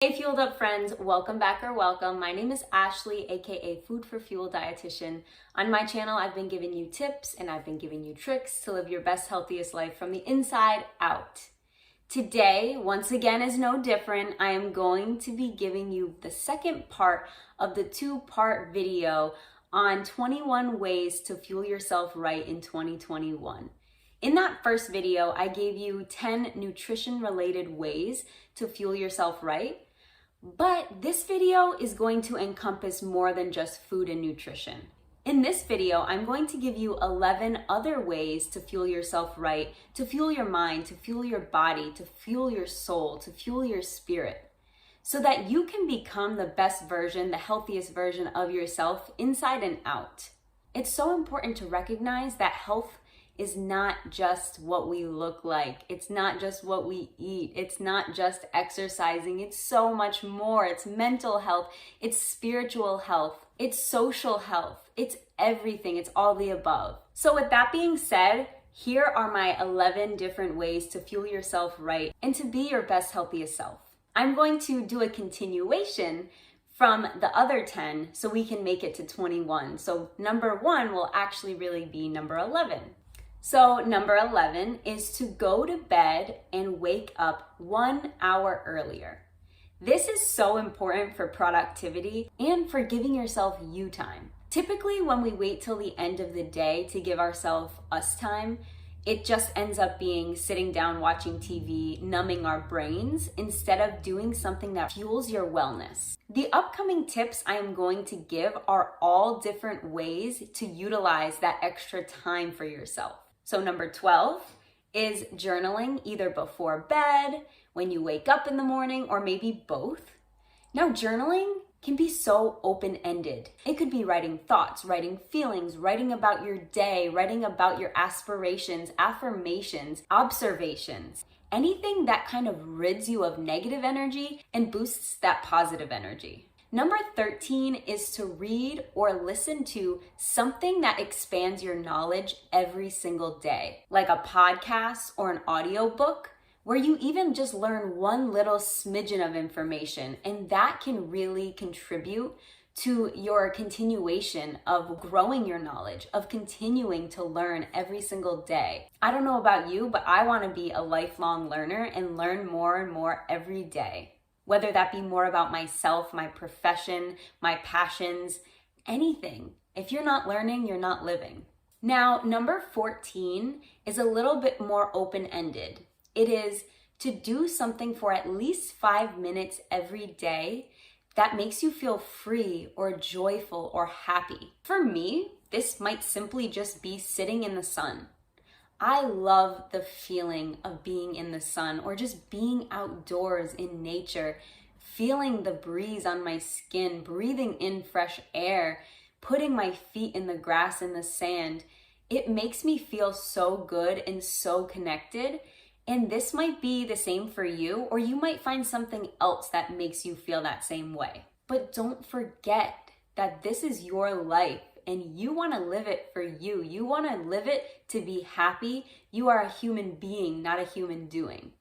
Hey Fueled Up friends, welcome back or welcome. My name is Ashley, aka Food for Fuel Dietitian. On my channel, I've been giving you tips and I've been giving you tricks to live your best, healthiest life from the inside out. Today, once again, is no different. I am going to be giving you the second part of the two-part video on 21 ways to fuel yourself right in 2021. In that first video, I gave you 10 nutrition-related ways to fuel yourself right. But this video is going to encompass more than just food and nutrition. In this video, I'm going to give you 11 other ways to fuel yourself right, to fuel your mind, to fuel your body, to fuel your soul, to fuel your spirit, so that you can become the best version, the healthiest version of yourself inside and out. It's so important to recognize that health is not just what we look like. It's not just what we eat. It's not just exercising. It's so much more. It's mental health. It's spiritual health. It's social health. It's everything. It's all the above. So with that being said, here are my 11 different ways to fuel yourself right and to be your best, healthiest self. I'm going to do a continuation from the other 10 so we can make it to 21. So number 1 will actually really be number 11. So number 11 is to go to bed and wake up 1 hour earlier. This is so important for productivity and for giving yourself you time. Typically, when we wait till the end of the day to give ourselves us time, it just ends up being sitting down watching TV, numbing our brains, instead of doing something that fuels your wellness. The upcoming tips I am going to give are all different ways to utilize that extra time for yourself. So number 12 is journaling either before bed, when you wake up in the morning, or maybe both. Now, journaling can be so open-ended. It could be writing thoughts, writing feelings, writing about your day, writing about your aspirations, affirmations, observations, anything that kind of rids you of negative energy and boosts that positive energy. Number 13 is to read or listen to something that expands your knowledge every single day, like a podcast or an audiobook, where you even just learn one little smidgen of information, and that can really contribute to your continuation of growing your knowledge, of continuing to learn every single day. I don't know about you, but I want to be a lifelong learner and learn more and more every day. Whether that be more about myself, my profession, my passions, anything. If you're not learning, you're not living. Now, number 14 is a little bit more open-ended. It is to do something for at least 5 minutes every day that makes you feel free or joyful or happy. For me, this might simply just be sitting in the sun. I love the feeling of being in the sun or just being outdoors in nature, feeling the breeze on my skin, breathing in fresh air, putting my feet in the grass and the sand. It makes me feel so good and so connected. And this might be the same for you, or you might find something else that makes you feel that same way. But don't forget that this is your life. And you want to live it for you. You want to live it to be happy. You are a human being, not a human doing.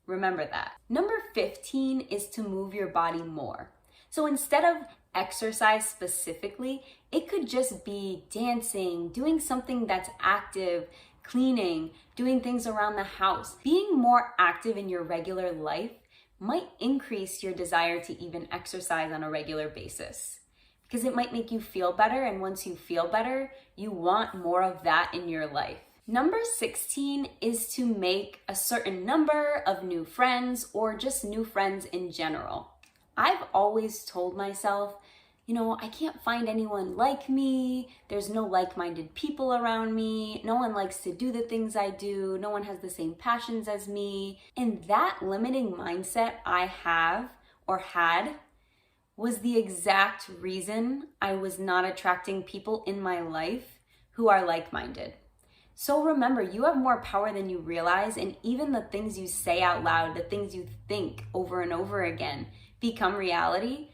Remember that. Number 15 is to move your body more. So instead of exercise specifically, it could just be dancing, doing something that's active, cleaning, doing things around the house. Being more active in your regular life might increase your desire to even exercise on a regular basis, because it might make you feel better, and once you feel better, you want more of that in your life. Number 16 is to make a certain number of new friends or just new friends in general. I've always told myself, I can't find anyone like me. There's no like-minded people around me. No one likes to do the things I do. No one has the same passions as me. And that limiting mindset I have or had was the exact reason I was not attracting people in my life who are like-minded. So remember, you have more power than you realize, and even the things you say out loud, the things you think over and over again, become reality.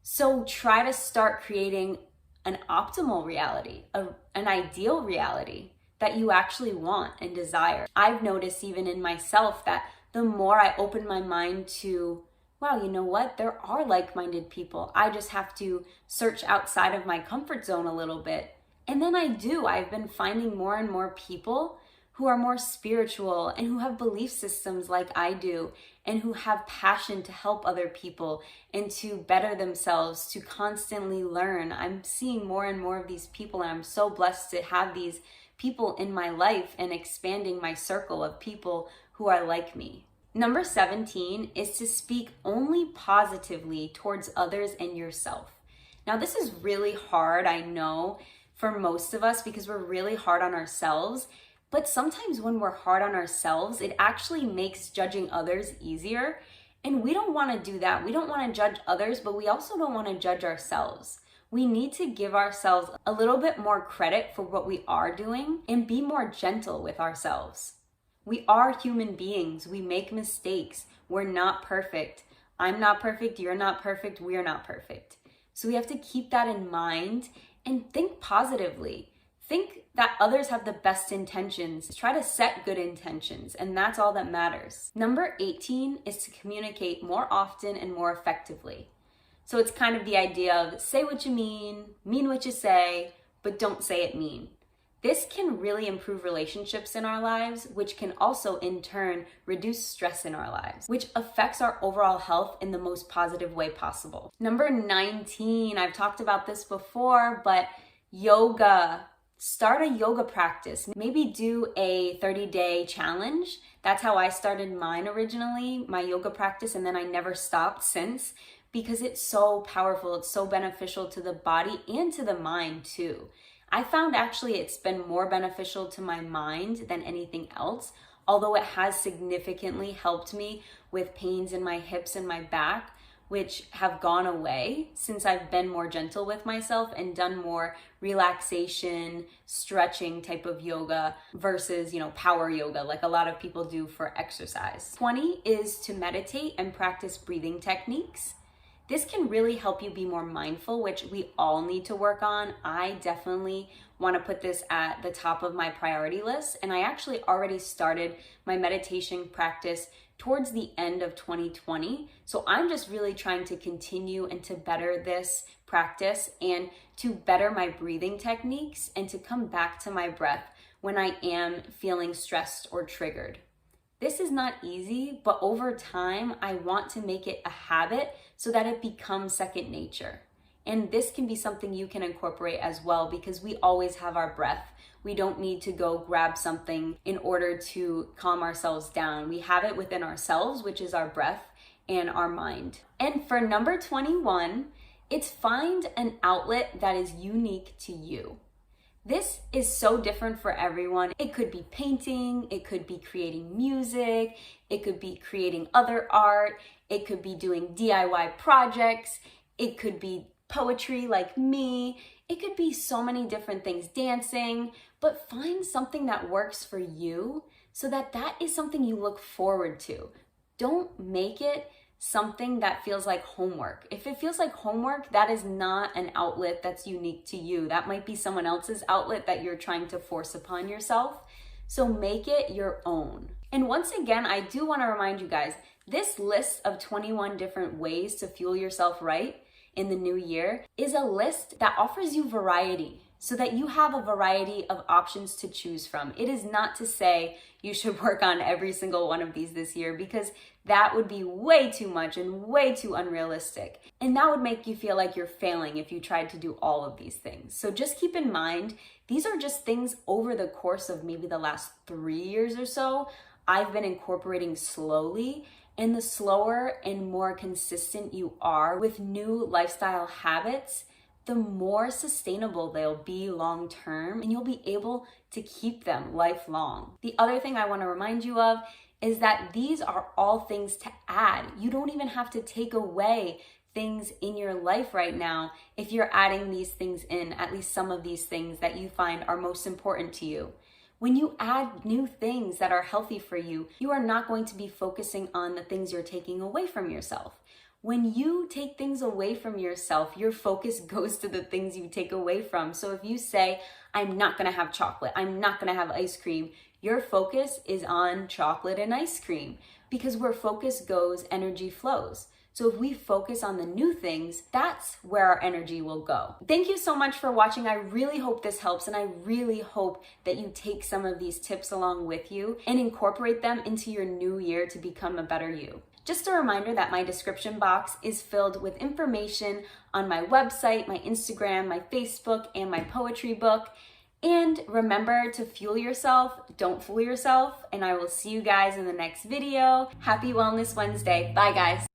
So try to start creating an optimal reality, an ideal reality that you actually want and desire. I've noticed even in myself that the more I open my mind to wow, you know what? There are like-minded people. I just have to search outside of my comfort zone a little bit. And then I do. I've been finding more and more people who are more spiritual and who have belief systems like I do, and who have passion to help other people and to better themselves, to constantly learn. I'm seeing more and more of these people, and I'm so blessed to have these people in my life and expanding my circle of people who are like me. Number 17 is to speak only positively towards others and yourself. Now, this is really hard, I know, for most of us, because we're really hard on ourselves. But sometimes when we're hard on ourselves, it actually makes judging others easier. And we don't want to do that. We don't want to judge others, but we also don't want to judge ourselves. We need to give ourselves a little bit more credit for what we are doing and be more gentle with ourselves. We are human beings. We make mistakes. We're not perfect. I'm not perfect. You're not perfect. We're not perfect. So we have to keep that in mind and think positively. Think that others have the best intentions. Try to set good intentions, and that's all that matters. Number 18 is to communicate more often and more effectively. So it's kind of the idea of say what you mean what you say, but don't say it mean. This can really improve relationships in our lives, which can also in turn reduce stress in our lives, which affects our overall health in the most positive way possible. Number 19, I've talked about this before, but yoga. Start a yoga practice. Maybe do a 30-day challenge. That's how I started mine originally, my yoga practice, and then I never stopped since, because it's so powerful. It's so beneficial to the body and to the mind too. I found actually it's been more beneficial to my mind than anything else, although it has significantly helped me with pains in my hips and my back, which have gone away since I've been more gentle with myself and done more relaxation, stretching type of yoga versus, power yoga like a lot of people do for exercise. 20 is to meditate and practice breathing techniques. This can really help you be more mindful, which we all need to work on. I definitely want to put this at the top of my priority list, and I actually already started my meditation practice towards the end of 2020. So I'm just really trying to continue and to better this practice and to better my breathing techniques and to come back to my breath when I am feeling stressed or triggered. This is not easy, but over time, I want to make it a habit so that it becomes second nature. And this can be something you can incorporate as well, because we always have our breath. We don't need to go grab something in order to calm ourselves down. We have it within ourselves, which is our breath and our mind. And for number 21, it's find an outlet that is unique to you. This is so different for everyone. It could be painting, it could be creating music, it could be creating other art, it could be doing DIY projects, it could be poetry like me, it could be so many different things, dancing, but find something that works for you so that that is something you look forward to. Don't make it something that feels like homework. If it feels like homework, that is not an outlet that's unique to you. That might be someone else's outlet that you're trying to force upon yourself. So make it your own. And once again, I do want to remind you guys, this list of 21 different ways to fuel yourself right in the new year is a list that offers you variety so that you have a variety of options to choose from. It is not to say you should work on every single one of these this year, because that would be way too much and way too unrealistic. And that would make you feel like you're failing if you tried to do all of these things. So just keep in mind, these are just things over the course of maybe the last 3 years or so, I've been incorporating slowly. And the slower and more consistent you are with new lifestyle habits, the more sustainable they'll be long term, and you'll be able to keep them lifelong. The other thing I want to remind you of is that these are all things to add. You don't even have to take away things in your life right now if you're adding these things in, at least some of these things that you find are most important to you. When you add new things that are healthy for you, you are not going to be focusing on the things you're taking away from yourself. When you take things away from yourself, your focus goes to the things you take away from. So if you say, I'm not gonna have chocolate, I'm not gonna have ice cream, your focus is on chocolate and ice cream, because where focus goes, energy flows. So if we focus on the new things, that's where our energy will go. Thank you so much for watching. I really hope this helps, and I really hope that you take some of these tips along with you and incorporate them into your new year to become a better you. Just a reminder that my description box is filled with information on my website, my Instagram, my Facebook, and my poetry book. And remember to fuel yourself, don't fool yourself, and I will see you guys in the next video. Happy Wellness Wednesday. Bye guys.